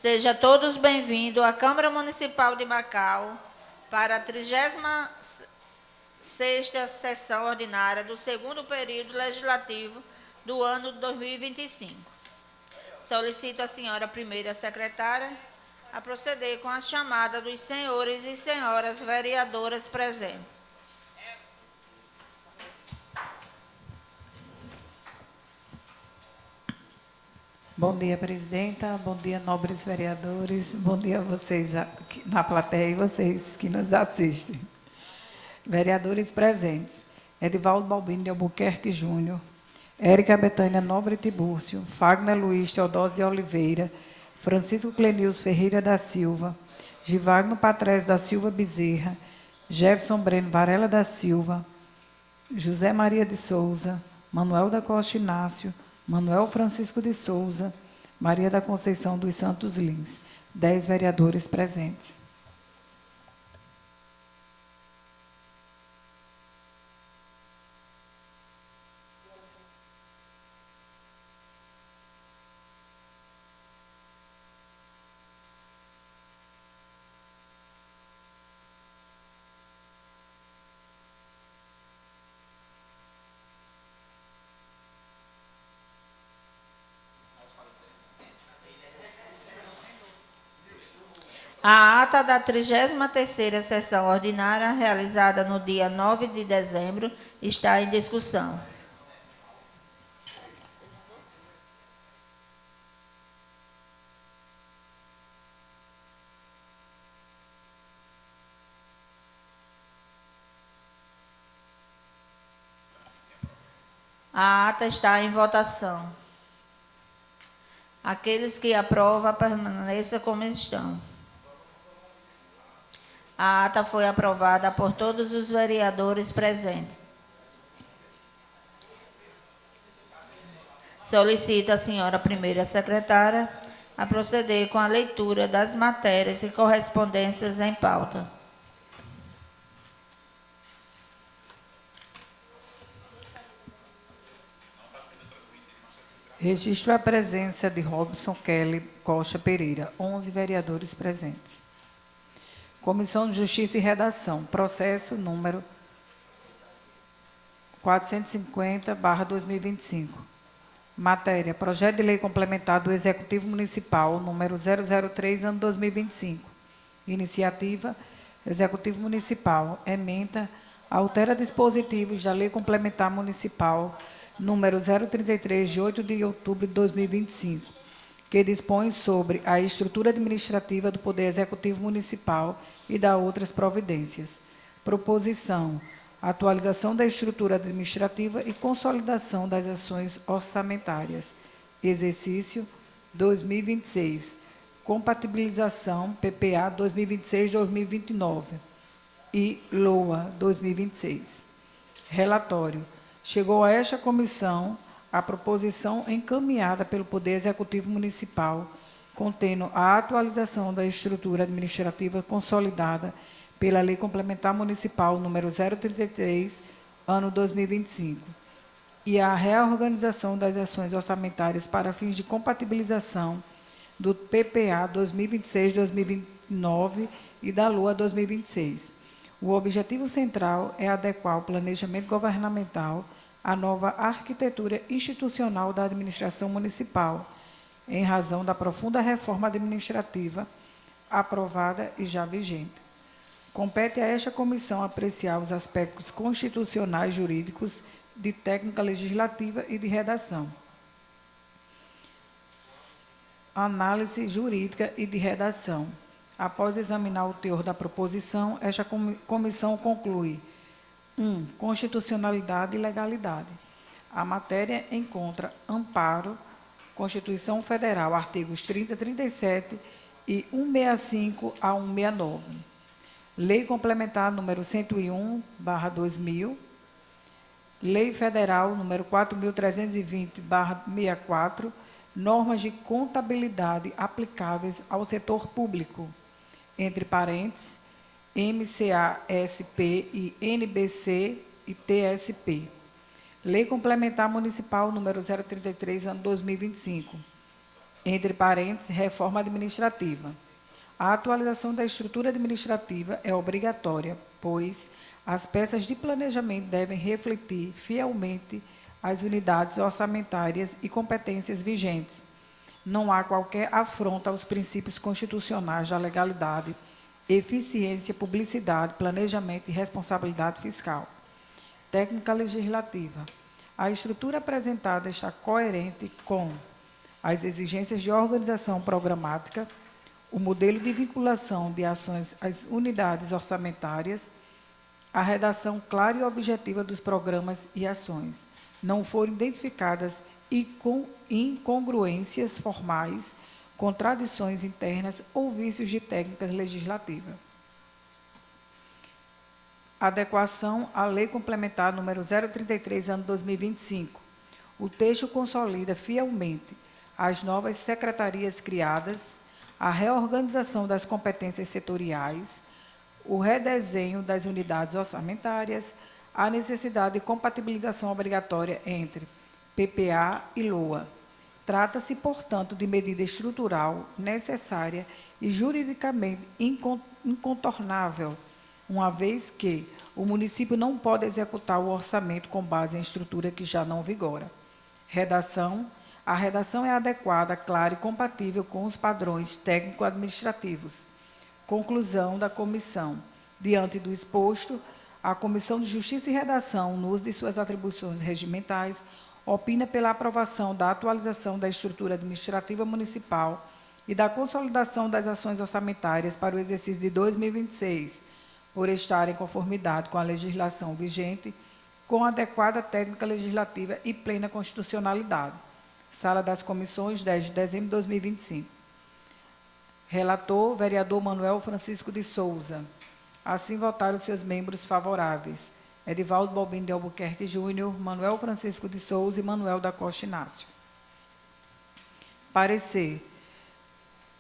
Seja todos bem-vindos à Câmara Municipal de Macau para a 36ª sessão ordinária do segundo período legislativo do ano 2025. Solicito a senhora primeira secretária a proceder com a chamada dos senhores e senhoras vereadoras presentes. Bom dia, presidenta. Bom dia, nobres vereadores. Bom dia a vocês aqui na plateia e vocês que nos assistem. Vereadores presentes: Edivaldo Balbino de Albuquerque Júnior, Érica Betânia Nobre Tibúrcio, Fagner Luiz Teodósio de Oliveira, Francisco Clenils Ferreira da Silva, Givagno Patrese da Silva Bezerra, Jefferson Breno Varela da Silva, José Maria de Souza, Manuel da Costa Inácio, Manuel Francisco de Souza, Maria da Conceição dos Santos Lins. 10 vereadores presentes. A ata da 33ª sessão ordinária, realizada no dia 9 de dezembro, está em discussão. A ata está em votação. Aqueles que aprovam, permaneçam como estão. A ata foi aprovada por todos os vereadores presentes. Solicito a senhora primeira secretária a proceder com a leitura das matérias e correspondências em pauta. Registro a presença de Robson Kelly Costa Pereira, 11 vereadores presentes. Comissão de Justiça e Redação, processo número 450/2025. Matéria: Projeto de Lei Complementar do Executivo Municipal, número 003, ano 2025. Iniciativa: Executivo Municipal, ementa, altera dispositivos da Lei Complementar Municipal, número 033, de 8 de outubro de 2025, que dispõe sobre a estrutura administrativa do Poder Executivo Municipal e da outras providências. Proposição: atualização da estrutura administrativa e consolidação das ações orçamentárias. Exercício 2026. Compatibilização PPA 2026-2029 e LOA 2026. Relatório: chegou a esta comissão a proposição encaminhada pelo Poder Executivo Municipal, contendo a atualização da estrutura administrativa consolidada pela Lei Complementar Municipal número 033, ano 2025, e a reorganização das ações orçamentárias para fins de compatibilização do PPA 2026-2029 e da LOA 2026. O objetivo central é adequar o planejamento governamental à nova arquitetura institucional da administração municipal, em razão da profunda reforma administrativa aprovada e já vigente. Compete a esta comissão apreciar os aspectos constitucionais, jurídicos, de técnica legislativa e de redação. Análise jurídica e de redação. Após examinar o teor da proposição, esta comissão conclui: 1. Constitucionalidade e legalidade. A matéria encontra amparo, Constituição Federal, artigos 30, 37 e 165 a 169. Lei Complementar número 101/2000. Lei Federal número 4.320/64. Normas de contabilidade aplicáveis ao setor público, entre parênteses, MCA-SP e NBC e TSP. Lei Complementar Municipal número 033, ano 2025. entre parênteses, reforma administrativa. A atualização da estrutura administrativa é obrigatória, pois as peças de planejamento devem refletir fielmente as unidades orçamentárias e competências vigentes. Não há qualquer afronta aos princípios constitucionais da legalidade, eficiência, publicidade, planejamento e responsabilidade fiscal. Técnica legislativa. A estrutura apresentada está coerente com as exigências de organização programática, o modelo de vinculação de ações às unidades orçamentárias, a redação clara e objetiva dos programas e ações. Não foram identificadas incongruências formais, contradições internas ou vícios de técnicas legislativas. Adequação à Lei Complementar número 033, ano 2025. O texto consolida fielmente as novas secretarias criadas, a reorganização das competências setoriais, o redesenho das unidades orçamentárias, a necessidade de compatibilização obrigatória entre PPA e LOA. Trata-se, portanto, de medida estrutural necessária e juridicamente incontornável, uma vez que o município não pode executar o orçamento com base em estrutura que já não vigora. Redação. A redação é adequada, clara e compatível com os padrões técnico-administrativos. Conclusão da comissão. Diante do exposto, a Comissão de Justiça e Redação, no uso de suas atribuições regimentais, opina pela aprovação da atualização da estrutura administrativa municipal e da consolidação das ações orçamentárias para o exercício de 2026, por estar em conformidade com a legislação vigente, com adequada técnica legislativa e plena constitucionalidade. Sala das Comissões, 10 de dezembro de 2025. Relator, vereador Manuel Francisco de Souza. Assim votaram seus membros favoráveis: Edivaldo Balbino de Albuquerque Júnior, Manuel Francisco de Souza e Manuel da Costa Inácio. Parecer.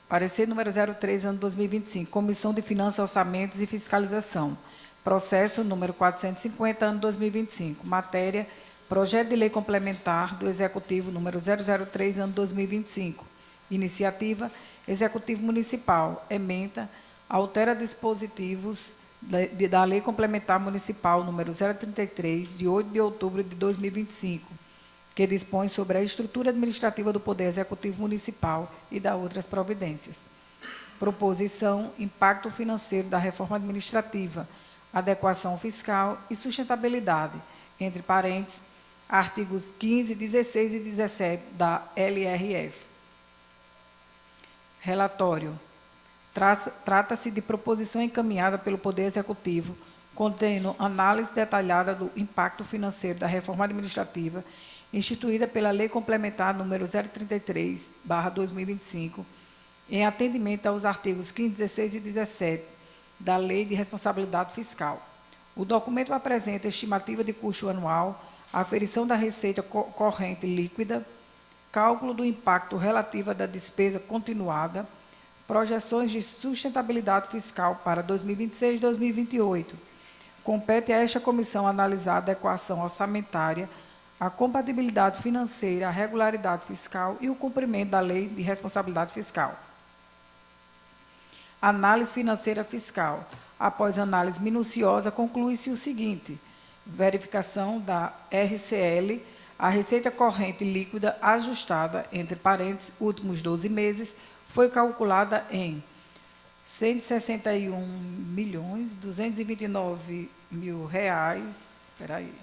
Parecer número 03, ano 2025, Comissão de Finanças, Orçamentos e Fiscalização. Processo número 450, ano 2025. Matéria: Projeto de Lei Complementar do Executivo número 003, ano 2025. Iniciativa: Executivo Municipal. Ementa: altera dispositivos da Lei Complementar Municipal número 033, de 8 de outubro de 2025, que dispõe sobre a estrutura administrativa do Poder Executivo Municipal e da outras providências. Proposição: impacto financeiro da reforma administrativa, adequação fiscal e sustentabilidade, entre parênteses, artigos 15, 16 e 17 da LRF. Relatório. Trata-se de proposição encaminhada pelo Poder Executivo, contendo análise detalhada do impacto financeiro da reforma administrativa instituída pela Lei Complementar número 033/2025, em atendimento aos artigos 15, 16 e 17 da Lei de Responsabilidade Fiscal. O documento apresenta estimativa de custo anual, aferição da receita corrente líquida, cálculo do impacto relativo da despesa continuada, projeções de sustentabilidade fiscal para 2026 e 2028. Compete a esta comissão analisar a adequação orçamentária, a compatibilidade financeira, a regularidade fiscal e o cumprimento da Lei de Responsabilidade Fiscal. Análise financeira fiscal. Após análise minuciosa, conclui-se o seguinte: verificação da RCL, a receita corrente líquida ajustada, entre parênteses, últimos 12 meses, foi calculada em R$ 161.229.000. Espera aí.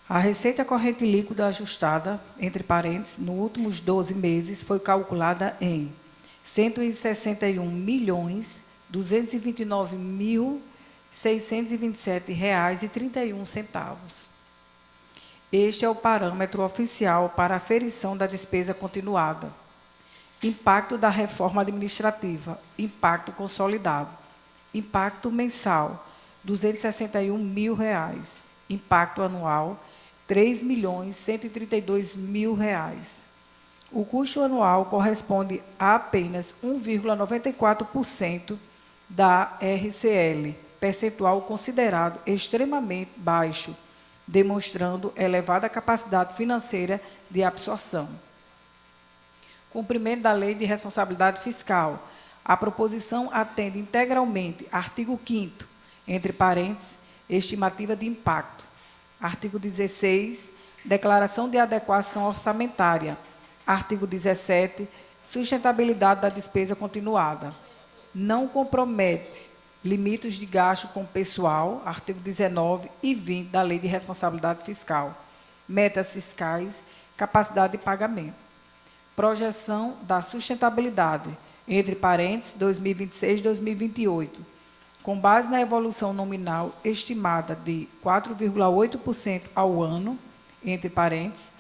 A receita corrente líquida ajustada, entre parênteses, nos últimos 12 meses, foi calculada em R$ 161.229.627,31. Este é o parâmetro oficial para a aferição da despesa continuada. Impacto da reforma administrativa, impacto consolidado. Impacto mensal, R$ 261.000. Impacto anual, R$ 3.132.000. O custo anual corresponde a apenas 1,94% da RCL, percentual considerado extremamente baixo, demonstrando elevada capacidade financeira de absorção. Cumprimento da Lei de Responsabilidade Fiscal. A proposição atende integralmente artigo 5º, entre parênteses, estimativa de impacto. Artigo 16, declaração de adequação orçamentária. Artigo 17, sustentabilidade da despesa continuada. Não compromete limites de gasto com pessoal, artigo 19 e 20 da Lei de Responsabilidade Fiscal. Metas fiscais, capacidade de pagamento. Projeção da sustentabilidade, entre parênteses, 2026 e 2028, com base na evolução nominal estimada de 4,8% ao ano, entre parênteses,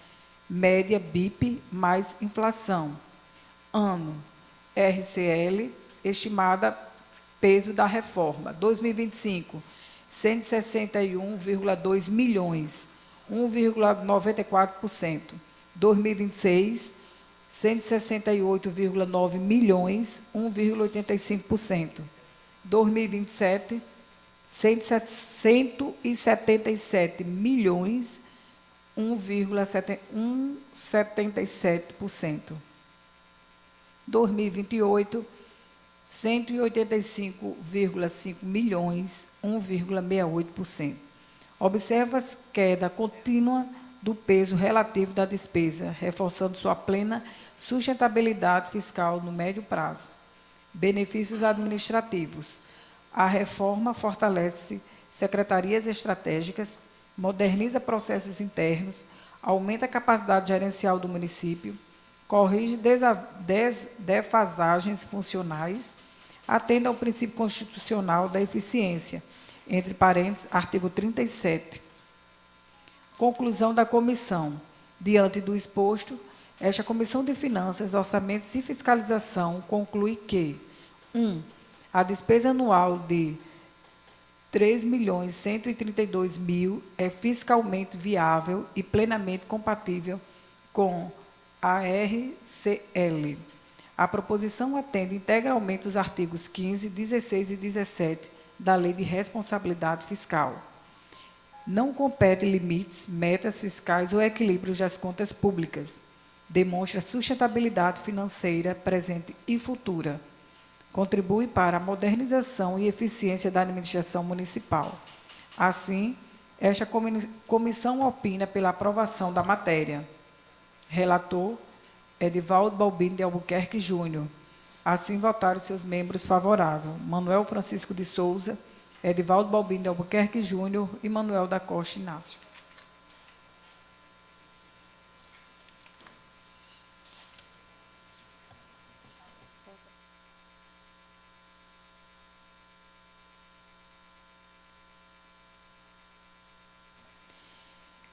média BIP mais inflação. Ano, RCL, estimada peso da reforma, 2025, 161,2 milhões, 1,94%. 2026, 168,9 milhões, 1,85%. 2027, 177 milhões, 1,77%. 2028, 185,5 milhões, 1,68%. Observa-se queda contínua do peso relativo da despesa, reforçando sua plena sustentabilidade fiscal no médio prazo. Benefícios administrativos. A reforma fortalece secretarias estratégicas, moderniza processos internos, aumenta a capacidade gerencial do município, corrige defasagens funcionais, atende ao princípio constitucional da eficiência, entre parênteses, artigo 37. Conclusão da comissão. Diante do exposto, esta Comissão de Finanças, Orçamentos e Fiscalização conclui que 1. A despesa anual de R$ 3.132.000 é fiscalmente viável e plenamente compatível com a RCL. A proposição atende integralmente os artigos 15, 16 e 17 da Lei de Responsabilidade Fiscal. Não compete limites, metas fiscais ou equilíbrios das contas públicas. Demonstra sustentabilidade financeira presente e futura. Contribui para a modernização e eficiência da administração municipal. Assim, esta comissão opina pela aprovação da matéria. Relator, Edivaldo Balbino de Albuquerque Júnior. Assim votaram seus membros favoráveis. Manuel Francisco de Souza, Edivaldo Balbino de Albuquerque Júnior e Manuel da Costa Inácio.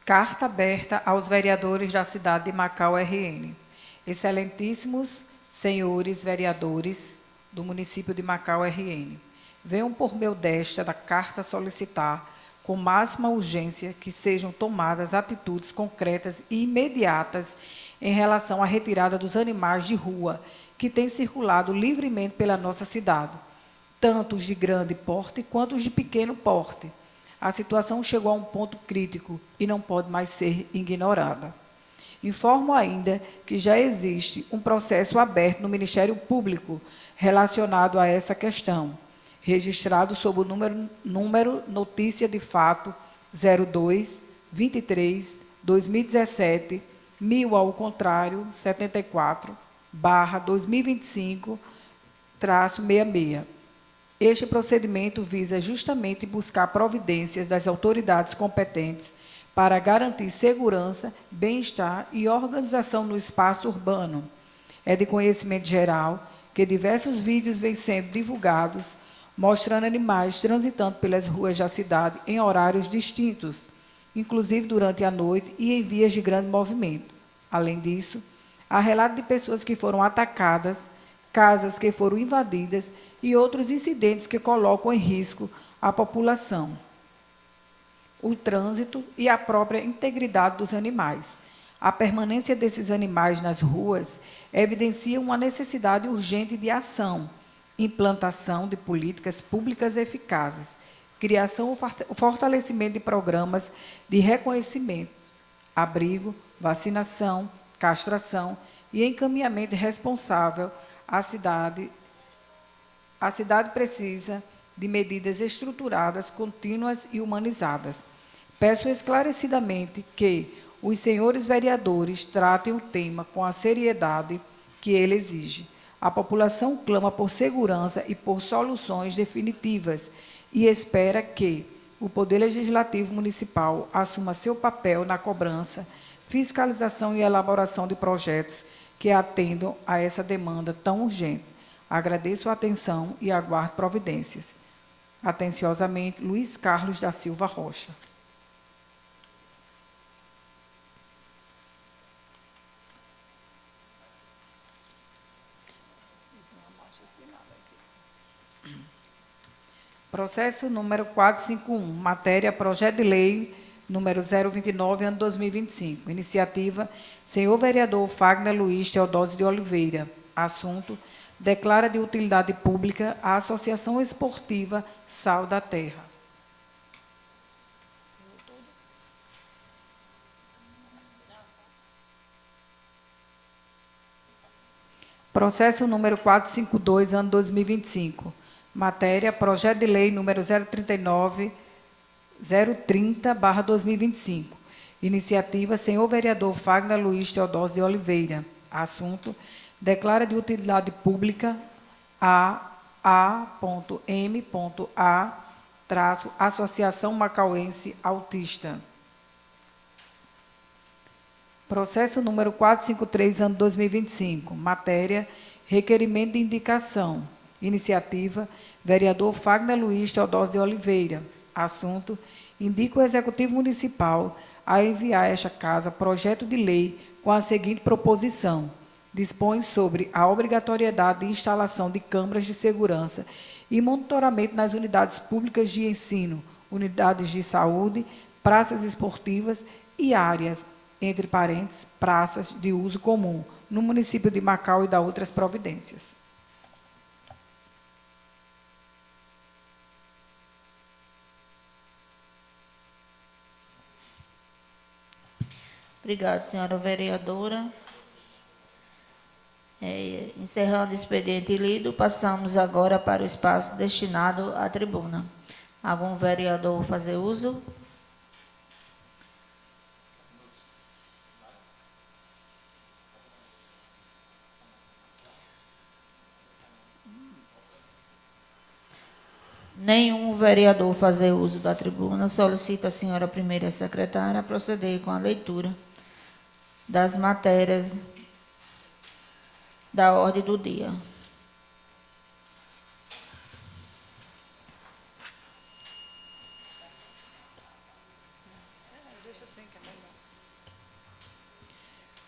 Carta aberta aos vereadores da cidade de Macau, RN. Excelentíssimos senhores vereadores do município de Macau, RN, venham por meio desta da carta solicitar, com máxima urgência, que sejam tomadas atitudes concretas e imediatas em relação à retirada dos animais de rua que têm circulado livremente pela nossa cidade, tanto os de grande porte quanto os de pequeno porte. A situação chegou a um ponto crítico e não pode mais ser ignorada. Informo ainda que já existe um processo aberto no Ministério Público relacionado a essa questão, registrado sob o número notícia de fato 02-23-2017, 1000 ao contrário, 74/2025-66. Este procedimento visa justamente buscar providências das autoridades competentes para garantir segurança, bem-estar e organização no espaço urbano. É de conhecimento geral que diversos vídeos vêm sendo divulgados mostrando animais transitando pelas ruas da cidade em horários distintos, inclusive durante a noite e em vias de grande movimento. Além disso, há relatos de pessoas que foram atacadas, casas que foram invadidas e outros incidentes que colocam em risco a população, o trânsito e a própria integridade dos animais. A permanência desses animais nas ruas evidencia uma necessidade urgente de ação, implantação de políticas públicas eficazes, criação ou fortalecimento de programas de reconhecimento, abrigo, vacinação, castração e encaminhamento responsável à cidade. A cidade precisa de medidas estruturadas, contínuas e humanizadas. Peço esclarecidamente que os senhores vereadores tratem o tema com a seriedade que ele exige. A população clama por segurança e por soluções definitivas e espera que o Poder Legislativo Municipal assuma seu papel na cobrança, fiscalização e elaboração de projetos que atendam a essa demanda tão urgente. Agradeço a atenção e aguardo providências. Atenciosamente, Luiz Carlos da Silva Rocha. Processo número 451, matéria projeto de lei número 029, ano 2025. Iniciativa, senhor vereador Fagner Luiz Teodósio de Oliveira. Assunto, declara de utilidade pública a Associação Esportiva Sal da Terra. Processo número 452, ano 2025. Matéria, projeto de lei número 030/2025. Iniciativa, senhor vereador Fagner Luiz Teodósio de Oliveira. Assunto, declara de utilidade pública a A.M.A-Associação Macauense Autista. Processo número 453, ano 2025. Matéria, requerimento de indicação. Iniciativa, vereador Fagner Luiz Teodósio de Oliveira. Assunto, indica o Executivo Municipal a enviar a esta casa projeto de lei com a seguinte proposição. Dispõe sobre a obrigatoriedade de instalação de câmaras de segurança e monitoramento nas unidades públicas de ensino, unidades de saúde, praças esportivas e áreas, entre parênteses, praças de uso comum, no município de Macau e da outras providências. Obrigada, senhora vereadora. Encerrando o expediente lido, passamos agora para o espaço destinado à tribuna. Algum vereador fazer uso? Nenhum vereador fazer uso da tribuna. Solicito a senhora primeira secretária a proceder com a leitura das matérias da ordem do dia.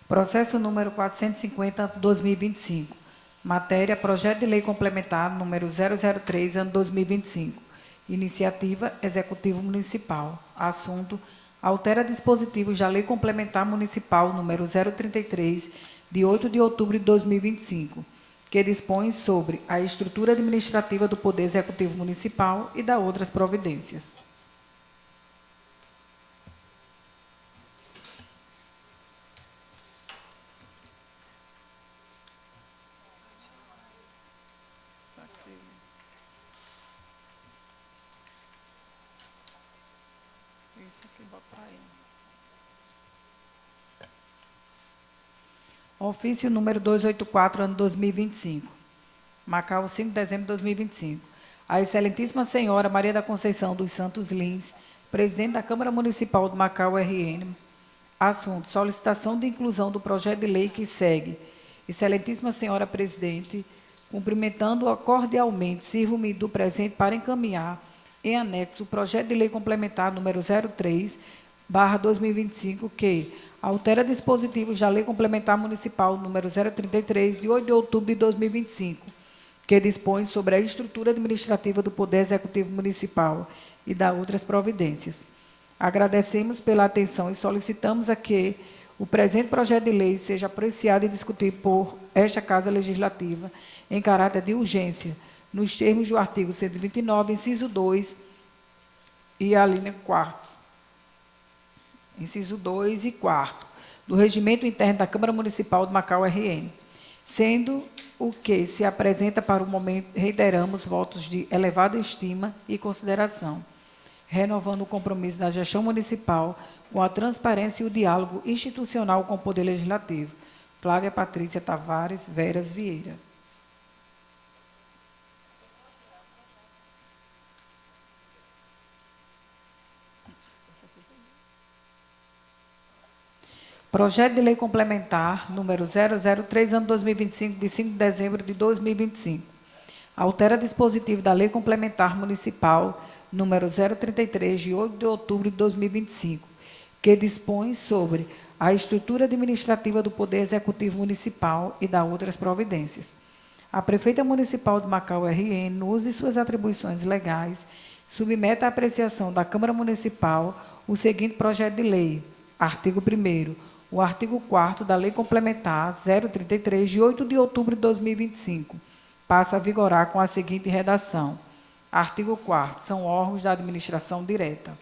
Processo número 450/2025. Matéria, projeto de lei complementar número 003, ano 2025. Iniciativa, Executivo Municipal. Assunto, altera dispositivos da Lei Complementar Municipal número 033, de 8 de outubro de 2025, que dispõe sobre a estrutura administrativa do Poder Executivo Municipal e da outras providências. Ofício número 284, ano 2025. Macau, 5 de dezembro de 2025. A excelentíssima senhora Maria da Conceição dos Santos Lins, presidente da Câmara Municipal de Macau, RN. Assunto, solicitação de inclusão do projeto de lei que segue. Excelentíssima senhora presidente, cumprimentando-a cordialmente, sirvo-me do presente para encaminhar, em anexo, o projeto de lei complementar número 03, 2025, que altera dispositivos da Lei Complementar Municipal número 033, de 8 de outubro de 2025, que dispõe sobre a estrutura administrativa do Poder Executivo Municipal e da outras providências. Agradecemos pela atenção e solicitamos a que o presente projeto de lei seja apreciado e discutido por esta Casa Legislativa em caráter de urgência, nos termos do artigo 129, inciso 2 e a linha 4ª, inciso 2 e 4º, do Regimento Interno da Câmara Municipal de Macau, RN. Sendo o que se apresenta para o momento, reiteramos votos de elevada estima e consideração, renovando o compromisso da gestão municipal com a transparência e o diálogo institucional com o Poder Legislativo. Flávia Patrícia Tavares Veras Vieira. Projeto de Lei Complementar, número 003, ano 2025, de 5 de dezembro de 2025. Altera dispositivo da Lei Complementar Municipal, número 033, de 8 de outubro de 2025, que dispõe sobre a estrutura administrativa do Poder Executivo Municipal e da outras providências. A Prefeita Municipal de Macau, RN, no uso de suas atribuições legais, submete à apreciação da Câmara Municipal o seguinte projeto de lei. Artigo 1º. O artigo 4º da Lei Complementar 033, de 8 de outubro de 2025, passa a vigorar com a seguinte redação. Artigo 4º. São órgãos da administração direta.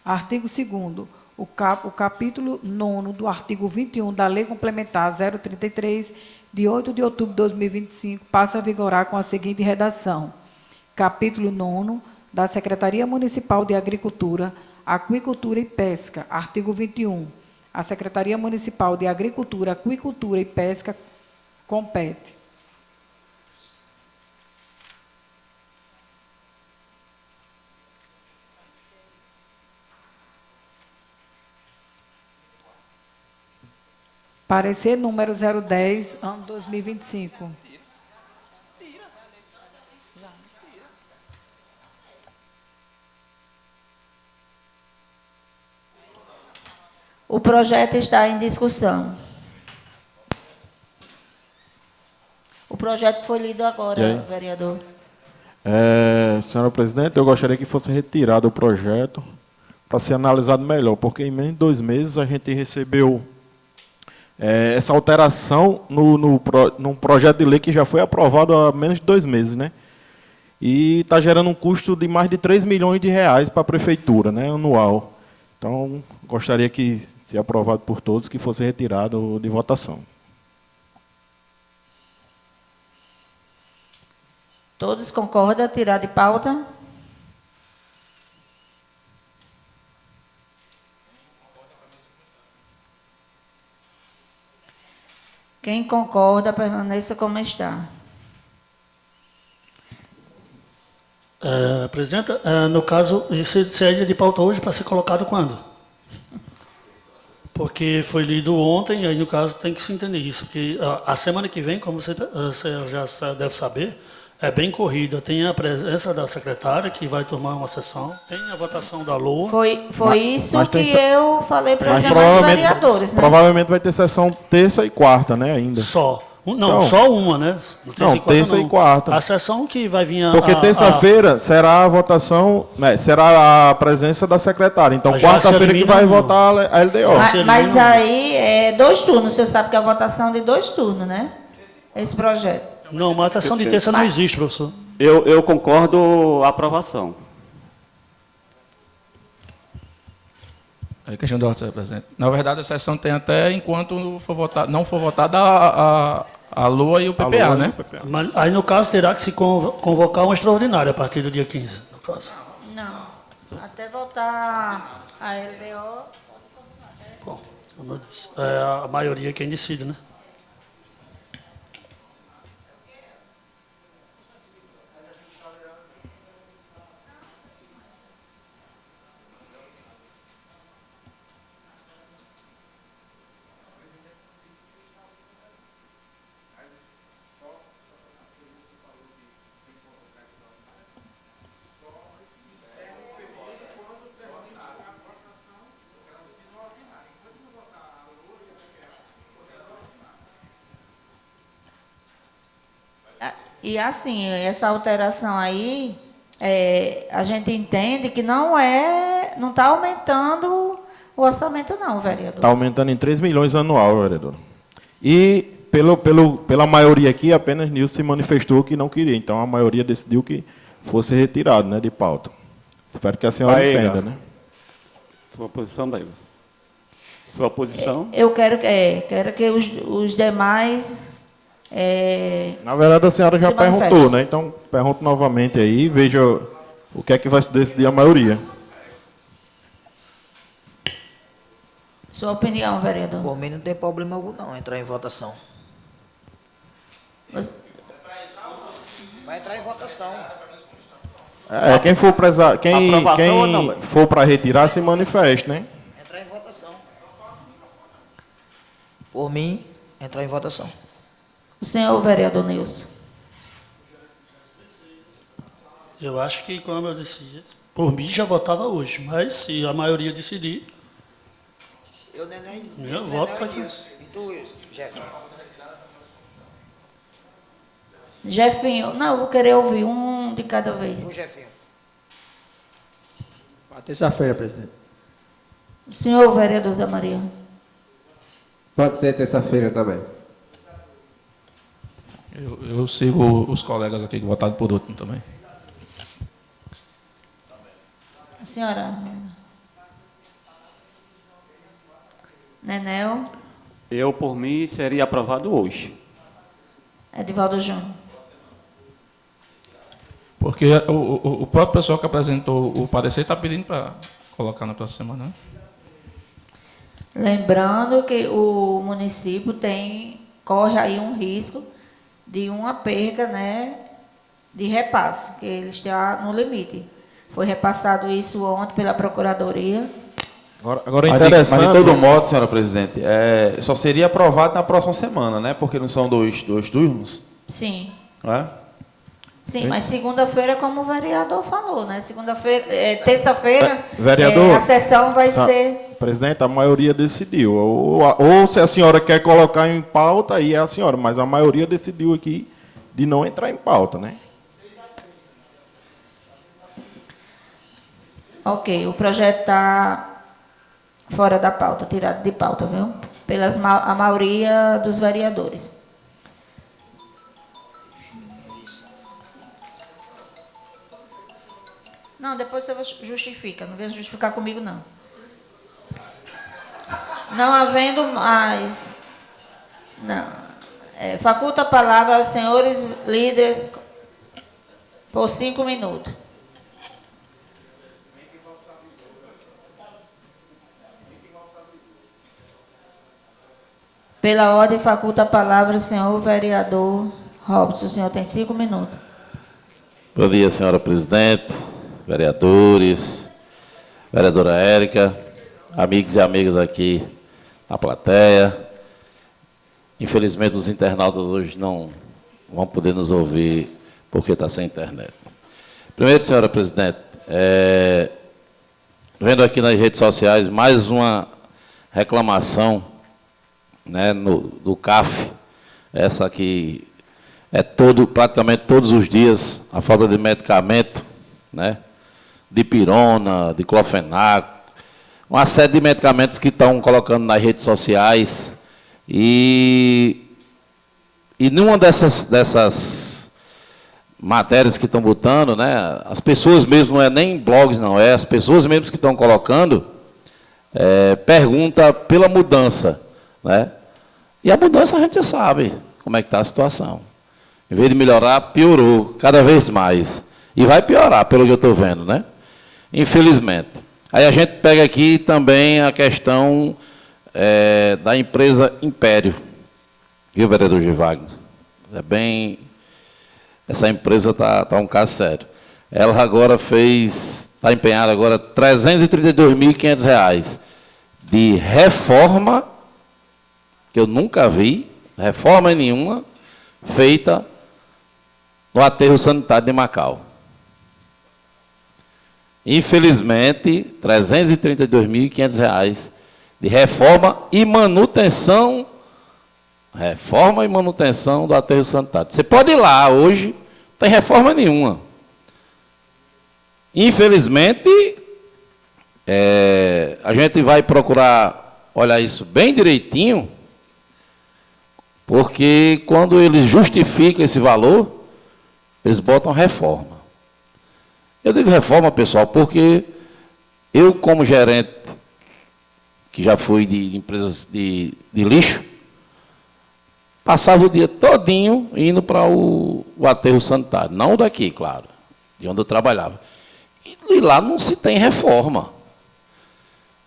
Artigo 2º. O capítulo 9º do artigo 21 da Lei Complementar 033, de 8 de outubro de 2025, passa a vigorar com a seguinte redação. Capítulo 9º da Secretaria Municipal de Agricultura, Aquicultura e Pesca, artigo 21. A Secretaria Municipal de Agricultura, Aquicultura e Pesca compete. Parecer número 010, ano 2025. O projeto está em discussão. O projeto foi lido agora, vereador. Senhora presidente, eu gostaria que fosse retirado o projeto para ser analisado melhor, porque em menos de 2 meses a gente recebeu essa alteração num projeto de lei que já foi aprovado há menos de 2 meses, né? E está gerando um custo de mais de 3 milhões de reais para a prefeitura, né, anual. Então, gostaria que, se aprovado por todos, que fosse retirado de votação. Todos concordam? Tirar de pauta? Quem concorda, permaneça como está. Presidenta, no caso, isso seria de pauta hoje para ser colocado quando? Porque foi lido ontem, e aí, no caso, tem que se entender isso, que a semana que vem, como você já deve saber, é bem corrida. Tem a presença da secretária, que vai tomar uma sessão, tem a votação da LOA. Foi isso que eu falei para os demais vereadores, né? Provavelmente vai ter sessão terça e quarta, né, ainda. Só. Não, então, só uma, né? Terça e quarta. A sessão que vai vir... Porque terça-feira será a votação, né, será a presença da secretária. Então, quarta-feira que vai votar a LDO. Mas aí é 2 turnos. O senhor sabe que é a votação de 2 turnos, né? Esse projeto. Não, uma votação de terça não existe, professor. Eu concordo a aprovação. Questão de ordem, senhor presidente. Na verdade, a sessão tem até enquanto não for votada a LOA e o PPA, né? Mas aí, no caso, terá que se convocar uma extraordinária a partir do dia 15, no caso. Não. Até votar a LDO. Bom, como eu disse, é a maioria quem decide, né? E assim, essa alteração aí, a gente entende que não está aumentando o orçamento não, vereador. Está aumentando em 3 milhões anual, vereador. E pela maioria aqui, apenas Nilson se manifestou que não queria. Então, a maioria decidiu que fosse retirado, né, de pauta. Espero que a senhora entenda, né? Sua posição, Baíba. Sua posição? Eu quero que os demais... Na verdade, a senhora já se perguntou, manifeste. né? Então, pergunto novamente aí, veja o que é que vai se decidir a maioria. Sua opinião, vereador. Por mim não tem problema algum não entrar em votação. Vai entrar em votação. Quem for Aprovação ou não? for para retirar, se manifeste, né? Entrar em votação. Por mim, entrar em votação. O senhor, vereador Nilson. Eu acho que, como eu disse, por mim já votava hoje, mas se a maioria decidir, Eu, Neném, Eu voto Neném pra e quem? Nilson. E tu, Wilson? Jeff. Jefinho, não, eu vou querer ouvir um de cada vez. Tu, Jefinho. Para terça-feira, presidente. O senhor, vereador Zé Maria. Pode ser terça-feira também. Eu sigo os colegas aqui que votaram por último também. A senhora. Nenel. Eu, por mim, seria aprovado hoje. Edivaldo Júnior. Porque o próprio pessoal que apresentou o parecer está pedindo para colocar na próxima semana. Né? Lembrando que o município corre aí um risco de uma perca, né, de repasse, que ele está no limite. Foi repassado isso ontem pela Procuradoria. Agora é Mas interessante... de todo modo, senhora presidente, só seria aprovado na próxima semana, né? Porque não são dois turnos, Sim. não é? Sim, mas segunda-feira, como o vereador falou, né? Segunda-feira, terça-feira, Vereador, a sessão vai ser... Presidente, a maioria decidiu. Ou se a senhora quer colocar em pauta, aí é a senhora, mas a maioria decidiu aqui de não entrar em pauta, né? Ok, o projeto está fora da pauta, tirado de pauta, viu? A maioria dos vereadores. Não, depois você justifica, não vem justificar comigo, não. Não havendo mais... Não. Faculta a palavra aos senhores líderes por 5 minutos. Pela ordem, faculta a palavra ao senhor vereador Robson. O senhor tem 5 minutos. Bom dia, senhora presidente, vereadores, vereadora Érica, amigos e amigas aqui na plateia. Infelizmente, os internautas hoje não vão poder nos ouvir porque está sem internet. Primeiro, senhora presidente, vendo aqui nas redes sociais mais uma reclamação, né, do CAF, essa aqui praticamente todos os dias, a falta de medicamento, né, de pirona, de clofenaco, uma série de medicamentos que estão colocando nas redes sociais e numa dessas matérias que estão botando, né, as pessoas mesmo, não é nem blogs, não, é as pessoas mesmo que estão colocando, pergunta pela mudança, né? E a mudança a gente já sabe como é que está a situação. Em vez de melhorar, piorou cada vez mais. E vai piorar, pelo que eu estou vendo, né? Infelizmente. Aí a gente pega aqui também a questão da empresa Império. Viu, vereador Givagno? Essa empresa está um caso sério. Ela agora está empenhada agora R$ 332.500 de reforma, que eu nunca vi, reforma nenhuma, feita no aterro sanitário de Macau. Infelizmente, R$ 332.500 de reforma e manutenção Reforma e manutenção do aterro sanitário. Você pode ir lá hoje, não tem reforma nenhuma. Infelizmente, a gente vai procurar olhar isso bem direitinho, porque quando eles justificam esse valor, eles botam reforma. Eu digo reforma, pessoal, porque eu, como gerente, que já fui de empresas de lixo, passava o dia todinho indo para o aterro sanitário. Não o daqui, claro, de onde eu trabalhava. E lá não se tem reforma.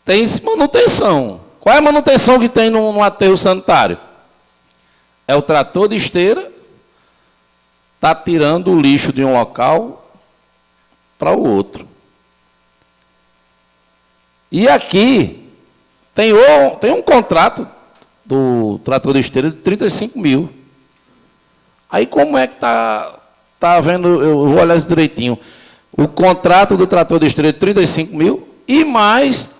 Tem manutenção. Qual é a manutenção que tem no aterro sanitário? É o trator de esteira, está tirando o lixo de um local para o outro. E aqui tem um contrato do trator de esteira de 35 mil. Aí como é que está vendo, eu vou olhar isso direitinho, o contrato do trator de esteira de 35 mil e mais,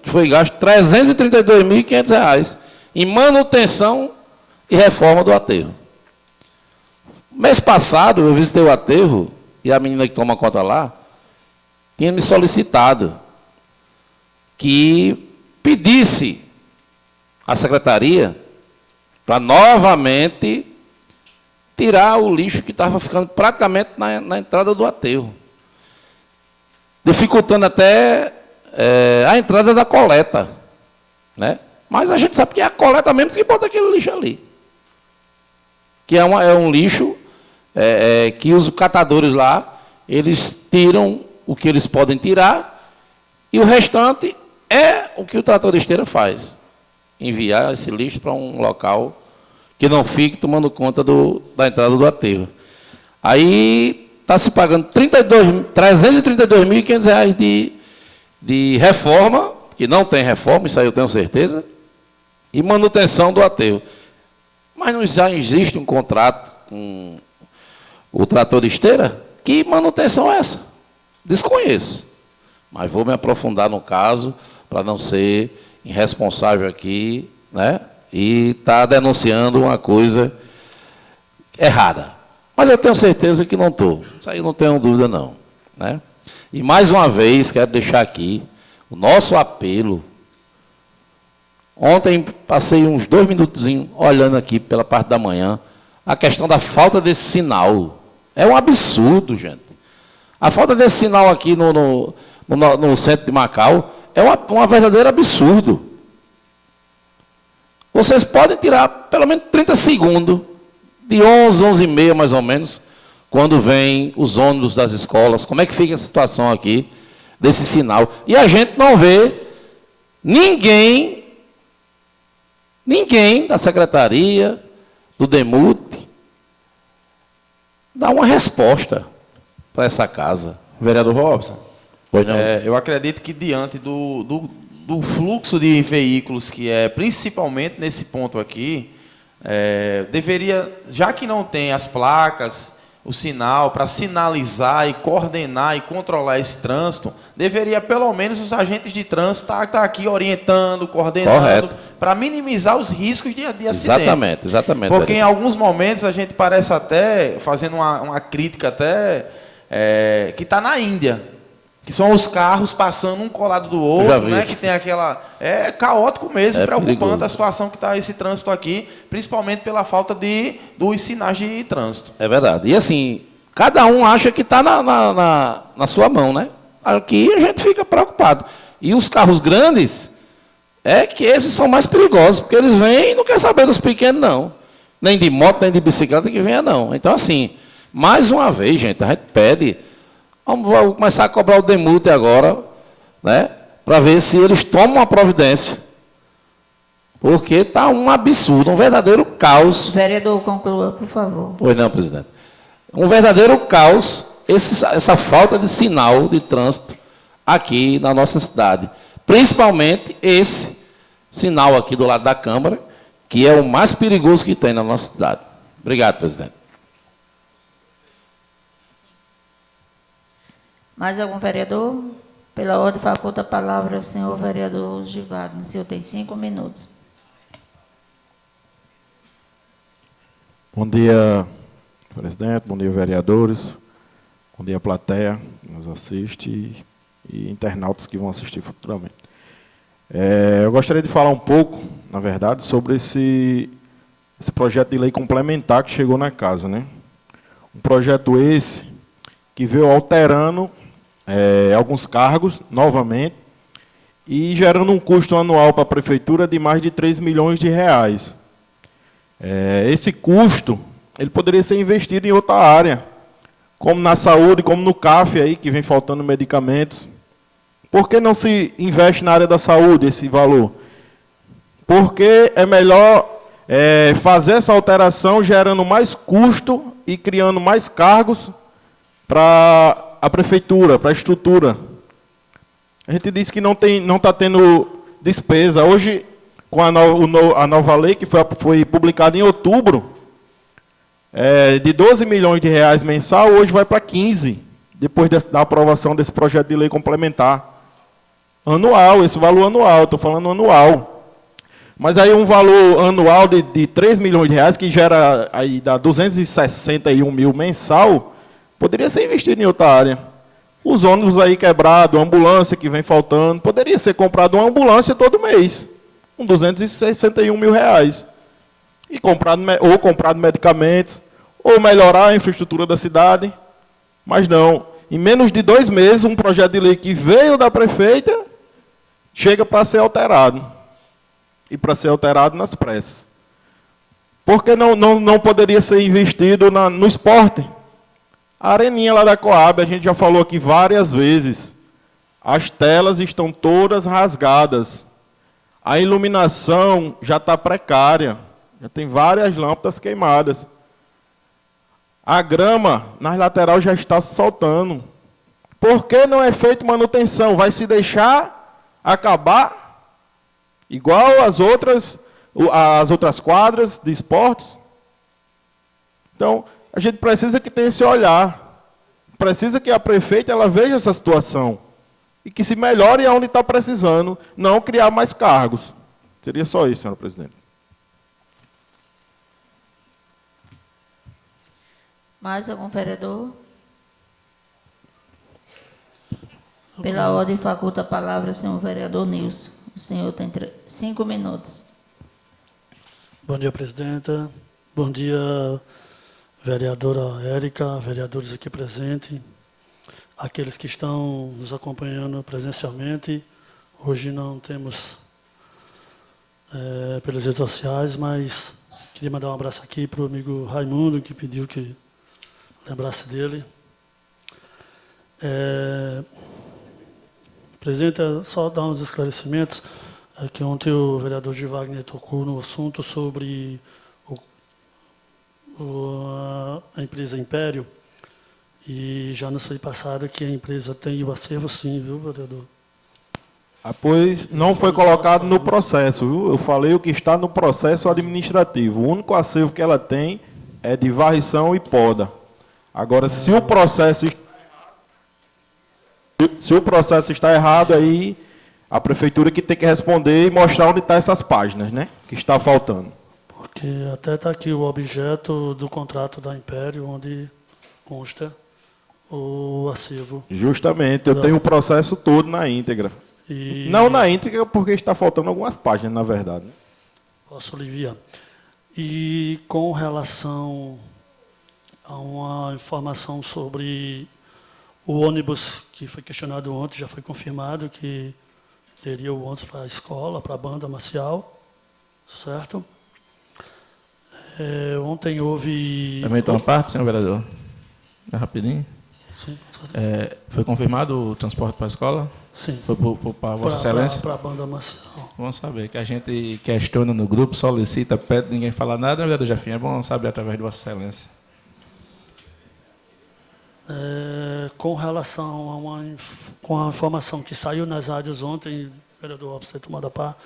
foi gasto R$ 332.500 em manutenção e reforma do aterro. Mês passado eu visitei o aterro e a menina que toma conta lá tinha me solicitado que pedisse à secretaria para novamente tirar o lixo que estava ficando praticamente na entrada do aterro, dificultando até a entrada da coleta, né? Mas a gente sabe que é a coleta mesmo que bota aquele lixo ali, que é um lixo que os catadores lá, eles tiram o que eles podem tirar e o restante é o que o trator de esteira faz, enviar esse lixo para um local que não fique tomando conta da entrada do aterro. Aí está se pagando R$ 332.500 de reforma, que não tem reforma, isso aí eu tenho certeza, e manutenção do aterro. Mas não já existe um contrato com o trator de esteira? Que manutenção é essa? Desconheço. Mas vou me aprofundar no caso, para não ser irresponsável aqui, né? E está denunciando uma coisa errada. Mas eu tenho certeza que não estou. Isso aí não tenho dúvida, não. Né? E, mais uma vez, quero deixar aqui o nosso apelo. Ontem, passei uns 2 minutinhos olhando aqui pela parte da manhã, a questão da falta desse sinal. É um absurdo, gente. A falta desse sinal aqui no centro de Macau é um verdadeiro absurdo. Vocês podem tirar pelo menos 30 segundos, de 11, 11h30 mais ou menos, quando vem os ônibus das escolas, como é que fica a situação aqui desse sinal. E a gente não vê ninguém da secretaria, do DEMUT, dar uma resposta para essa casa. Vereador Robson, Pois não. eu acredito que diante do fluxo de veículos que é principalmente nesse ponto aqui, deveria, já que não tem as placas, o sinal para sinalizar e coordenar e controlar esse trânsito, deveria pelo menos os agentes de trânsito estar aqui orientando, coordenando, para minimizar os riscos de acidente. Exatamente. Porque em alguns momentos a gente parece até, fazendo uma crítica até, que está na Índia. Que são os carros passando um colado do outro, né? Que tem aquela... É caótico mesmo, preocupante perigoso. A situação que está esse trânsito aqui, principalmente pela falta dos sinais de trânsito. É verdade. E assim, cada um acha que está na sua mão, né? Aqui a gente fica preocupado. E os carros grandes, que esses são mais perigosos, porque eles vêm e não querem saber dos pequenos, não. Nem de moto, nem de bicicleta que venha, não. Então, assim, mais uma vez, gente, a gente pede... Vamos começar a cobrar o DEMUT agora, né, para ver se eles tomam uma providência. Porque está um absurdo, um verdadeiro caos. Vereador, conclua, por favor. Pois não, presidente. Um verdadeiro caos, essa falta de sinal de trânsito aqui na nossa cidade. Principalmente esse sinal aqui do lado da Câmara, que é o mais perigoso que tem na nossa cidade. Obrigado, presidente. Mais algum vereador? Pela ordem, faculta a palavra ao senhor vereador Givaldo. O senhor tem 5 minutos. Bom dia, presidente, bom dia, vereadores, bom dia, plateia que nos assiste e internautas que vão assistir futuramente. Eu gostaria de falar um pouco, na verdade, sobre esse projeto de lei complementar que chegou na casa, né? Um projeto esse que veio alterando alguns cargos novamente e gerando um custo anual para a prefeitura de mais de 3 milhões de reais. Esse custo ele poderia ser investido em outra área, como na saúde, como no CAF, aí, que vem faltando medicamentos. Por que não se investe na área da saúde esse valor? Porque é melhor fazer essa alteração gerando mais custo e criando mais cargos para a prefeitura, para a estrutura. A gente disse que não está tendo despesa. Hoje, com a nova lei, que foi publicada em outubro, de 12 milhões de reais mensal, hoje vai para 15, depois da aprovação desse projeto de lei complementar. Anual, esse valor anual, estou falando anual. Mas aí um valor anual de 3 milhões de reais, que gera aí dá 261 mil mensal, poderia ser investido em outra área. Os ônibus aí quebrados, ambulância que vem faltando, poderia ser comprado uma ambulância todo mês, com 261 mil reais. E comprado medicamentos, ou melhorar a infraestrutura da cidade. Mas não, em menos de 2 meses, um projeto de lei que veio da prefeita, chega para ser alterado. E para ser alterado nas pressas. Por que não poderia ser investido no esporte? A areninha lá da Coab, a gente já falou aqui várias vezes. As telas estão todas rasgadas. A iluminação já está precária. Já tem várias lâmpadas queimadas. A grama nas laterais já está se soltando. Por que não é feita manutenção? Vai se deixar acabar igual as outras quadras de esportes? Então, a gente precisa que tenha esse olhar. Precisa que a prefeita ela veja essa situação. E que se melhore onde está precisando, não criar mais cargos. Seria só isso, senhora presidente. Mais algum vereador? Pela ordem, faculta a palavra ao senhor vereador Nilson. O senhor tem 5 minutos. Bom dia, presidenta. Bom dia, vereadora Érica, vereadores aqui presentes, aqueles que estão nos acompanhando presencialmente. Hoje não temos pelas redes sociais, mas queria mandar um abraço aqui para o amigo Raimundo, que pediu que lembrasse dele. Presidente, só dar uns esclarecimentos, que ontem o vereador G. Wagner tocou no assunto sobre a empresa Império, e já nos foi passado que a empresa tem o acervo sim, viu, vereador? Pois não foi colocado no processo, viu? Eu falei o que está no processo administrativo. O único acervo que ela tem é de varrição e poda. Agora, se o processo está errado, aí a prefeitura que tem que responder e mostrar onde estão essas páginas, né? Que está faltando. Porque até está aqui o objeto do contrato da Império, onde consta o acervo. Justamente, eu tenho o processo todo na íntegra. Não na íntegra, porque está faltando algumas páginas, na verdade. Posso aliviar. E com relação a uma informação sobre o ônibus que foi questionado ontem, já foi confirmado que teria o ônibus para a escola, para a banda marcial, certo? Ontem houve... Permita uma parte, senhor vereador? Rapidinho. Sim. Foi confirmado o transporte para a escola? Sim. Foi para Vossa Excelência? Para a banda marcial. Bom saber, que a gente questiona no grupo, solicita, pede, ninguém fala nada, vereador Jefinho, é bom saber através de Vossa Excelência. Com relação com a informação que saiu nas rádios ontem, vereador, para você tomar da par,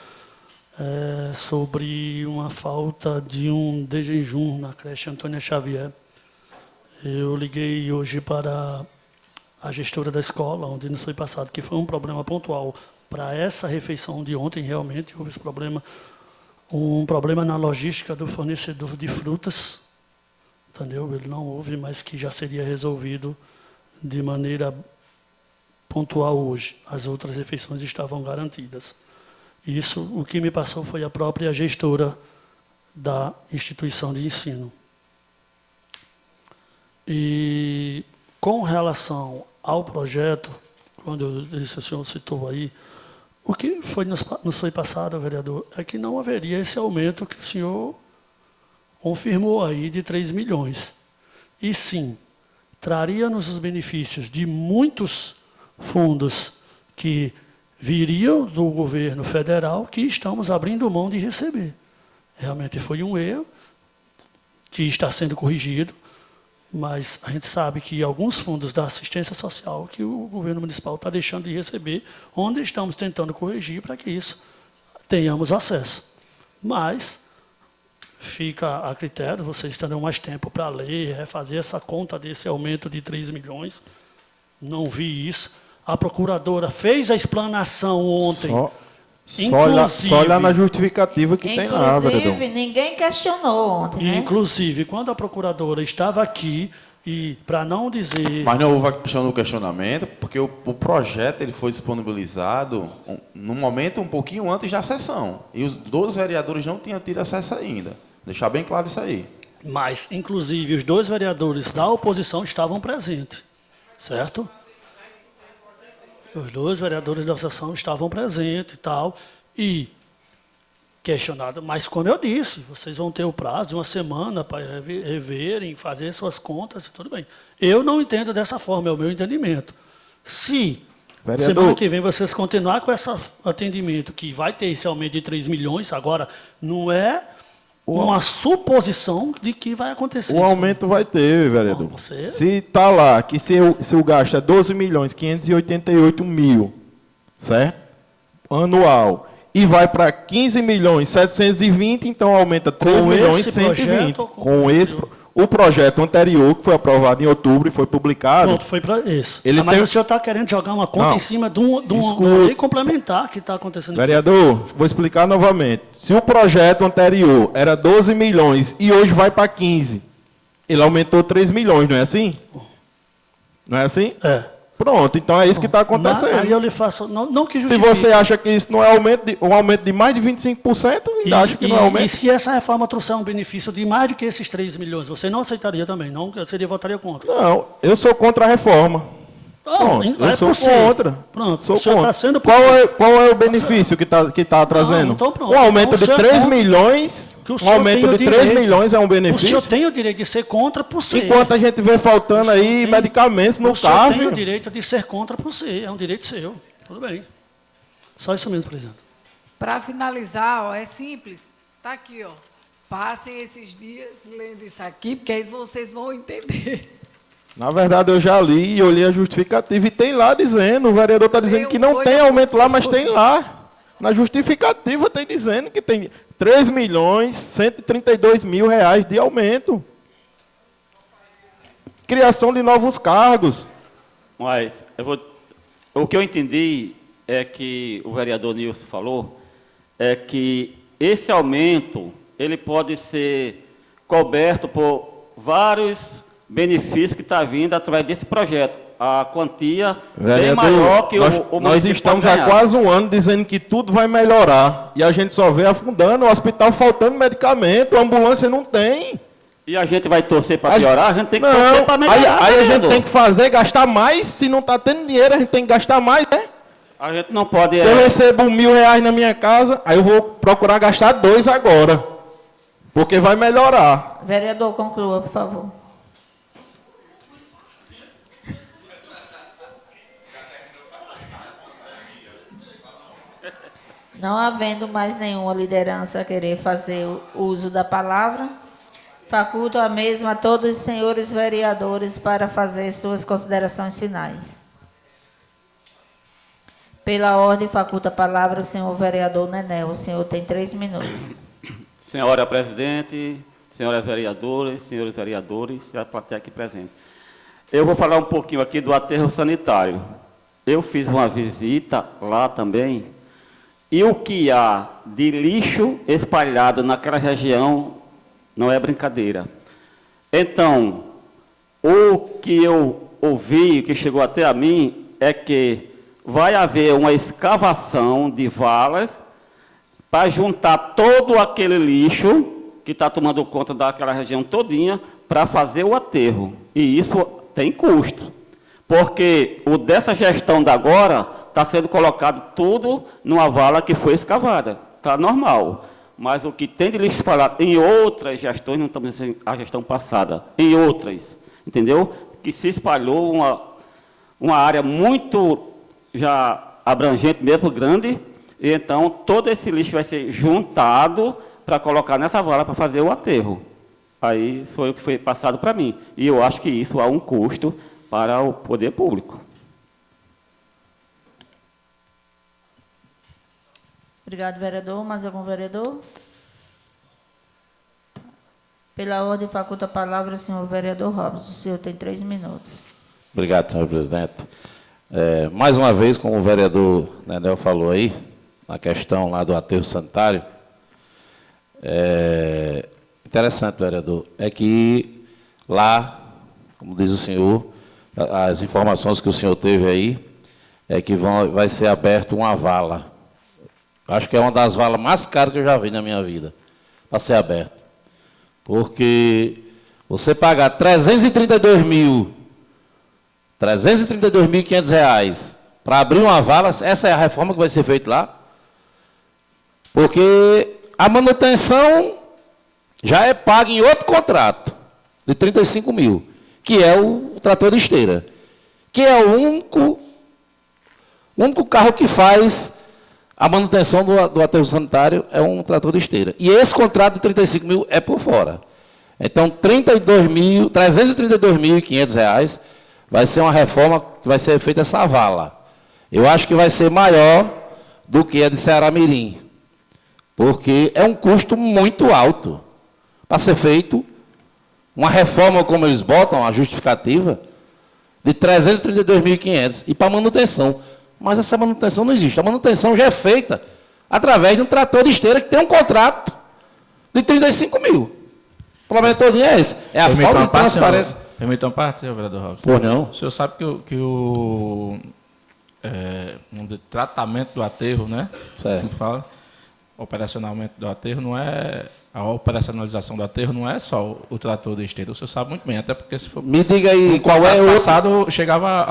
sobre uma falta de um de jejum na creche Antônia Xavier. Eu liguei hoje para a gestora da escola, onde nos foi passado que foi um problema pontual para essa refeição de ontem, realmente houve esse problema, um problema na logística do fornecedor de frutas, entendeu? Ele não houve, mas que já seria resolvido de maneira pontual hoje. As outras refeições estavam garantidas. Isso, o que me passou foi a própria gestora da instituição de ensino. E com relação ao projeto, quando o senhor citou aí, o que nos foi passado, vereador, é que não haveria esse aumento que o senhor confirmou aí de 3 milhões. E sim, traria-nos os benefícios de muitos fundos que viriam do governo federal que estamos abrindo mão de receber. Realmente foi um erro que está sendo corrigido, mas a gente sabe que alguns fundos da assistência social que o governo municipal está deixando de receber, onde estamos tentando corrigir para que isso tenhamos acesso. Mas fica a critério, vocês terão mais tempo para ler, refazer essa conta desse aumento de 3 milhões. Não vi isso. A procuradora fez a explanação ontem. Só olhar na justificativa que tem lá, vereador. Inclusive, ninguém questionou ontem, né? Inclusive, quando a procuradora estava aqui, e para não dizer... Mas não houve a questão do questionamento, porque o projeto ele foi disponibilizado num momento um pouquinho antes da sessão. E os 12 vereadores não tinham tido acesso ainda. Deixar bem claro isso aí. Mas, inclusive, os 2 vereadores da oposição estavam presentes, certo? Os 2 vereadores da sessão estavam presentes e tal, e questionado, mas como eu disse, vocês vão ter o prazo de 1 semana para reverem, fazer suas contas e tudo bem. Eu não entendo dessa forma, é o meu entendimento. Se vereador, semana que vem vocês continuar com esse atendimento, que vai ter esse aumento de 3 milhões, agora não é uma suposição de que vai acontecer. O aumento vai ter, vereador. Bom, você... Se está lá, que se o gasto é 12.588.000, certo? Anual. E vai para 15.720, então aumenta 3.120. Com esse o projeto anterior, que foi aprovado em outubro e foi publicado. Pronto, foi para isso. Mas o senhor está querendo jogar uma conta em cima de uma lei complementar que está acontecendo. Vereador, vou explicar novamente. Se o projeto anterior era 12 milhões e hoje vai para 15, ele aumentou 3 milhões, não é assim? Não é assim? É. Pronto, então é isso que está acontecendo. Aí eu lhe faço... Não que se justifique. você acha que isso não é um aumento de mais de 25%, ainda acha que não é aumento. E se essa reforma trouxer um benefício de mais do que esses 3 milhões, você não aceitaria também? Não, você votaria contra? Não, eu sou contra a reforma. Pronto, eu sou contra. Pronto, sou contra. Tá sendo qual é o benefício que está trazendo? Então pronto. Um aumento de 3 milhões... Um aumento de 3 milhões é um benefício? O senhor tem o direito de ser contra por ser. Enquanto a gente vê faltando aí medicamentos no carro. O senhor tem o direito de ser contra por ser. É um direito seu. Tudo bem. Só isso mesmo, presidente. Para finalizar, ó, é simples. Está aqui, ó. Passem esses dias lendo isso aqui, porque aí vocês vão entender. Na verdade, eu já li e olhei a justificativa e tem lá dizendo, o vereador está dizendo que não tem aumento lá, mas tem lá. Na justificativa tem dizendo que tem 3.132.000 reais de aumento. Criação de novos cargos. Mas o que eu entendi é que o vereador Nilson falou, é que esse aumento ele pode ser coberto por vários benefícios que está vindo através desse projeto. A quantia bem maior que o município. Nós estamos há quase um ano dizendo que tudo vai melhorar. E a gente só vê afundando, o hospital faltando medicamento, a ambulância não tem. E a gente vai torcer para piorar? A gente tem que torcer para melhorar. Aí a gente tem que gastar mais. Se não está tendo dinheiro, a gente tem que gastar mais, né? A gente não pode... Se eu recebo R$1.000 na minha casa, aí eu vou procurar gastar 2 agora. Porque vai melhorar. Vereador, conclua, por favor. Não havendo mais nenhuma liderança a querer fazer o uso da palavra, faculto a mesma a todos os senhores vereadores para fazer suas considerações finais. Pela ordem, faculta a palavra o senhor vereador Nenel. O senhor tem 3 minutos. Senhora presidente, senhoras vereadoras, senhores vereadores e a plateia aqui presente. Eu vou falar um pouquinho aqui do aterro sanitário. Eu fiz uma visita lá também, e o que há de lixo espalhado naquela região não é brincadeira. Então, o que eu ouvi, o que chegou até a mim, é que vai haver uma escavação de valas para juntar todo aquele lixo que está tomando conta daquela região todinha para fazer o aterro. E isso tem custo, porque o dessa gestão da agora está sendo colocado tudo numa vala que foi escavada. Está normal. Mas o que tem de lixo espalhado em outras gestões, não estamos dizendo a gestão passada, em outras, entendeu? Que se espalhou uma área muito já abrangente, mesmo grande, e então todo esse lixo vai ser juntado para colocar nessa vala para fazer o aterro. Aí foi o que foi passado para mim. E eu acho que isso há um custo para o poder público. Obrigado, vereador. Mais algum vereador? Pela ordem, faculta a palavra ao senhor vereador Robson. O senhor tem 3 minutos. Obrigado, senhor presidente. Mais uma vez, como o vereador Nenel falou aí, na questão lá do aterro sanitário, interessante, vereador, é que lá, como diz o senhor, as informações que o senhor teve aí, é que vai ser aberto uma vala. Acho que é uma das valas mais caras que eu já vi na minha vida, para ser aberto. Porque você pagar R$332.500 para abrir uma vala, essa é a reforma que vai ser feita lá. Porque a manutenção já é paga em outro contrato, de 35 mil, que é o trator de esteira, que é o único carro que faz a manutenção do aterro sanitário, é um trator de esteira. E esse contrato de 35 mil é por fora. Então, R$332.500 vai ser uma reforma que vai ser feita essa vala. Eu acho que vai ser maior do que a de Ceará Mirim, porque é um custo muito alto para ser feito uma reforma, como eles botam, a justificativa, de R$332.500 e para manutenção. Mas essa manutenção não existe. A manutenção já é feita através de um trator de esteira que tem um contrato de 35 mil. O problema todo é esse. É a falta de transparência. Permita uma parte, senhor vereador Robson. Por não. O senhor sabe que o tratamento do aterro, né? Certo. Assim que fala, operacionalmente do aterro, não é... A operacionalização do aterro não é só o trator de esteira. O senhor sabe muito bem, até porque se for... Me diga aí, qual é o... No passado, chegava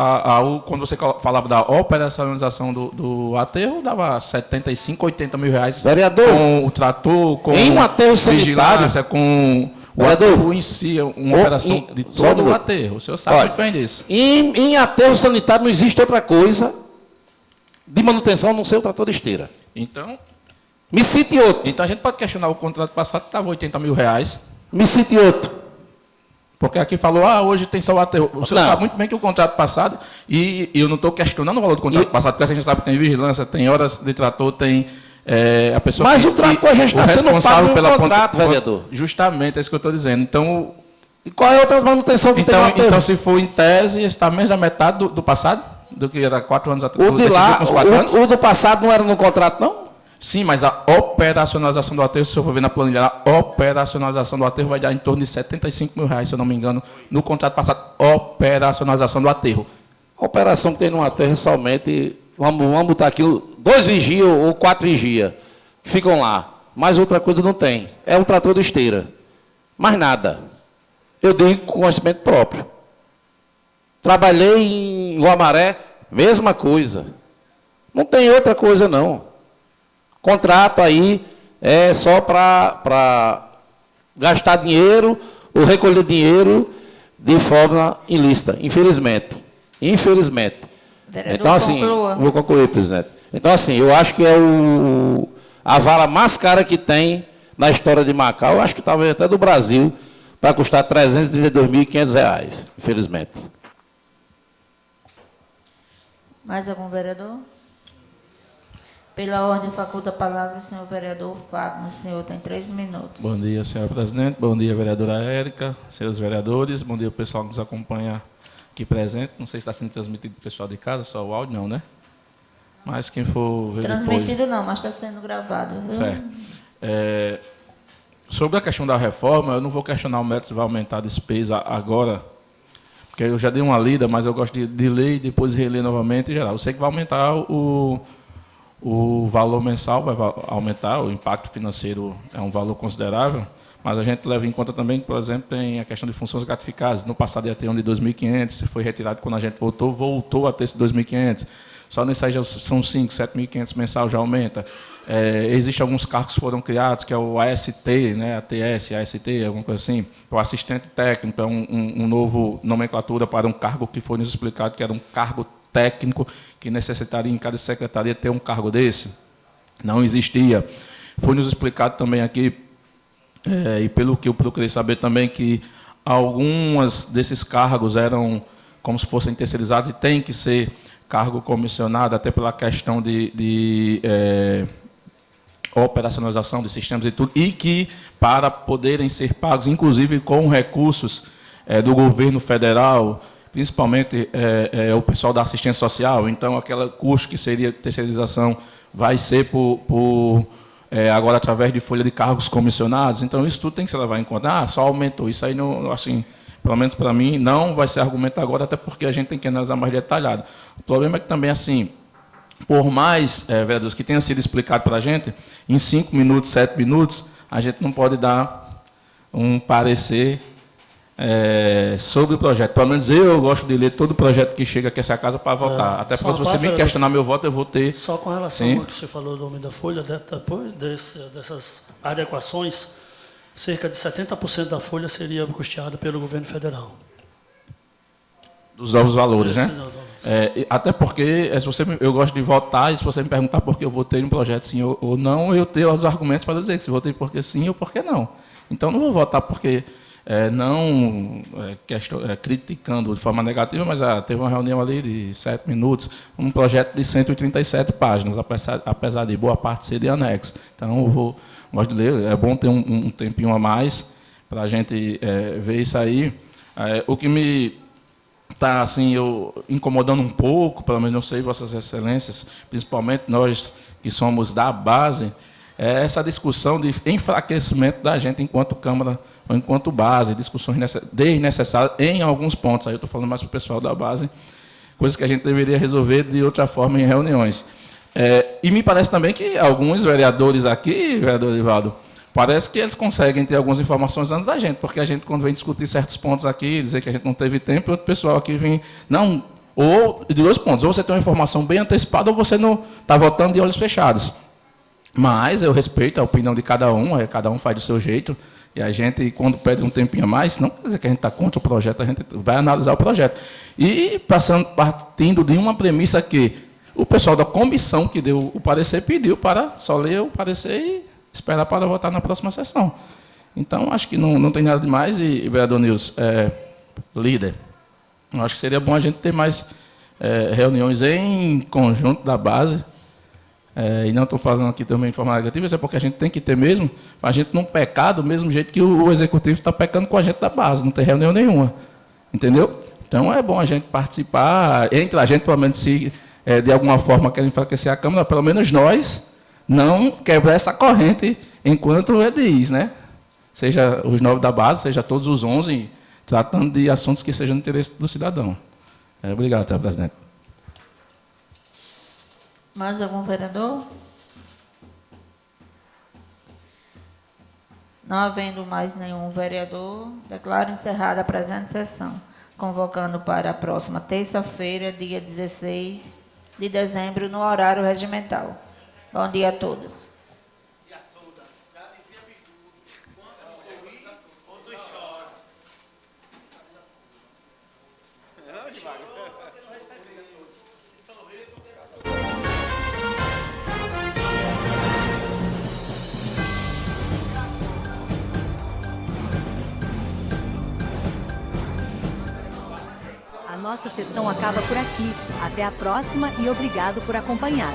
quando você falava da operacionalização do aterro, dava 75, 80 mil reais. Vereador, com o trator, com em um aterro sanitário, com o aterro em si, uma operação de todo o aterro. O senhor sabe muito bem disso. Em aterro sanitário não existe outra coisa de manutenção a não ser o trator de esteira. Então... Me cite outro. Então a gente pode questionar o contrato passado que estava 80 mil reais. Me cite outro. Porque aqui falou, hoje tem só o aterro. O senhor sabe muito bem que o contrato passado, e eu não estou questionando o valor do contrato passado, porque a gente sabe que tem vigilância, tem horas de trator, tem a pessoa... Mas o trator já está sendo pago no contrato, vereador. Justamente, é isso que eu estou dizendo. Então... E qual é a outra manutenção que tem no aterro? Então, se for em tese, está menos da metade do passado, do que era 4 anos atrás. O de lá, o do passado não era no contrato, não? Sim, mas a operacionalização do aterro, se eu for ver na planilha, a operacionalização do aterro vai dar em torno de 75 mil reais, se eu não me engano, no contrato passado, operacionalização do aterro. A operação que tem no aterro somente, vamos botar aqui, 2 vigias ou 4 vigias, que ficam lá. Mas outra coisa não tem. É um trator de esteira. Mais nada. Eu digo com conhecimento próprio. Trabalhei em Guamaré, mesma coisa. Não tem outra coisa, não. Contrato aí é só para gastar dinheiro ou recolher dinheiro de forma ilícita, infelizmente. Infelizmente. Vereador, então, assim, conclua. vou concluir, presidente. Então, assim, eu acho que é a vala mais cara que tem na história de Macau, eu acho que talvez até do Brasil, para custar R$332.500, infelizmente. Mais algum vereador? Pela ordem, faculta a palavra ao senhor vereador Fagner. O senhor tem 3 minutos. Bom dia, senhora presidente. Bom dia, vereadora Érica, senhores vereadores. Bom dia, o pessoal que nos acompanha aqui presente. Não sei se está sendo transmitido para o pessoal de casa, só o áudio, não, né? Mas quem for ver Transmitido depois... não, mas está sendo gravado. Viu? Certo. Sobre a questão da reforma, eu não vou questionar o método se vai aumentar a despesa agora, porque eu já dei uma lida, mas eu gosto de ler e depois reler novamente em geral. Eu sei que vai aumentar o valor mensal, vai aumentar, o impacto financeiro é um valor considerável, mas a gente leva em conta também que, por exemplo, tem a questão de funções gratificadas. No passado ia ter um de 2.500, foi retirado quando a gente voltou a ter esse 2.500. Só nesse aí já são 5, 7.500 mensal, já aumenta. Existem alguns cargos que foram criados, que é o AST, né, ATS, AST, alguma coisa assim, o assistente técnico, é um novo nomenclatura para um cargo que foi nos explicado que era um cargo técnico que necessitaria em cada secretaria ter um cargo desse. Não existia. Foi nos explicado também aqui, e pelo que eu procurei saber também, que algumas desses cargos eram como se fossem terceirizados e tem que ser cargo comissionado, até pela questão de operacionalização de sistemas e tudo, e que, para poderem ser pagos, inclusive com recursos do governo federal, principalmente o pessoal da assistência social, então, aquele custo que seria terceirização vai ser agora através de folha de cargos comissionados, então isso tudo tem que se levar em conta. Só aumentou, isso aí, não, assim, pelo menos para mim, não vai ser argumento agora, até porque a gente tem que analisar mais detalhado. O problema é que também, assim, por mais, vereadores, que tenha sido explicado para a gente, em 5 minutos, 7 minutos, a gente não pode dar um parecer sobre o projeto. Pelo menos eu gosto de ler todo o projeto que chega aqui a essa casa para votar. Até porque se você me questionar meu voto, eu vou ter... Só com relação ao que você falou do Homem da Folha, depois dessas adequações, cerca de 70% da folha seria custeada pelo governo federal. Dos novos valores, né? Até porque eu gosto de votar, e se você me perguntar por que eu votei no projeto sim ou não, eu tenho os argumentos para dizer que se votei porque sim ou porque não. Então, não vou votar porque criticando de forma negativa, mas teve uma reunião ali de 7 minutos, um projeto de 137 páginas, apesar de boa parte ser de anexo. Então, eu gosto de ler, é bom ter um tempinho a mais para a gente ver isso aí. O que me está assim, incomodando um pouco, pelo menos não sei, Vossas Excelências, principalmente nós que somos da base, é essa discussão de enfraquecimento da gente enquanto Câmara ou enquanto base, discussões desnecessárias em alguns pontos. Aí eu estou falando mais para o pessoal da base, coisas que a gente deveria resolver de outra forma em reuniões. E me parece também que alguns vereadores aqui, vereador Ivaldo, parece que eles conseguem ter algumas informações antes da gente, porque a gente, quando vem discutir certos pontos aqui, dizer que a gente não teve tempo, e outro pessoal aqui vem... Não, ou de 2 pontos, ou você tem uma informação bem antecipada, ou você não está votando de olhos fechados. Mas eu respeito a opinião de cada um faz do seu jeito, e a gente, quando pede um tempinho a mais, não quer dizer que a gente está contra o projeto, a gente vai analisar o projeto. E partindo de uma premissa que o pessoal da comissão que deu o parecer pediu para só ler o parecer e esperar para votar na próxima sessão. Então, acho que não tem nada demais. E, vereador Nilson, líder, acho que seria bom a gente ter mais reuniões em conjunto da base. E não estou falando aqui também de forma negativa, isso é porque a gente tem que ter mesmo, para a gente não pecar do mesmo jeito que o executivo está pecando com a gente da base, não tem reunião nenhuma. Entendeu? Então, é bom a gente participar, entre a gente, pelo menos, se de alguma forma quer enfraquecer a Câmara, pelo menos nós não quebrar essa corrente enquanto diz, né? Seja os 9 da base, seja todos os 11, tratando de assuntos que sejam do interesse do cidadão. Obrigado, senhor presidente. Mais algum vereador? Não havendo mais nenhum vereador, declaro encerrada a presente sessão, convocando para a próxima terça-feira, dia 16 de dezembro, no horário regimental. Bom dia a todos. A nossa sessão acaba por aqui. Até a próxima e obrigado por acompanhar.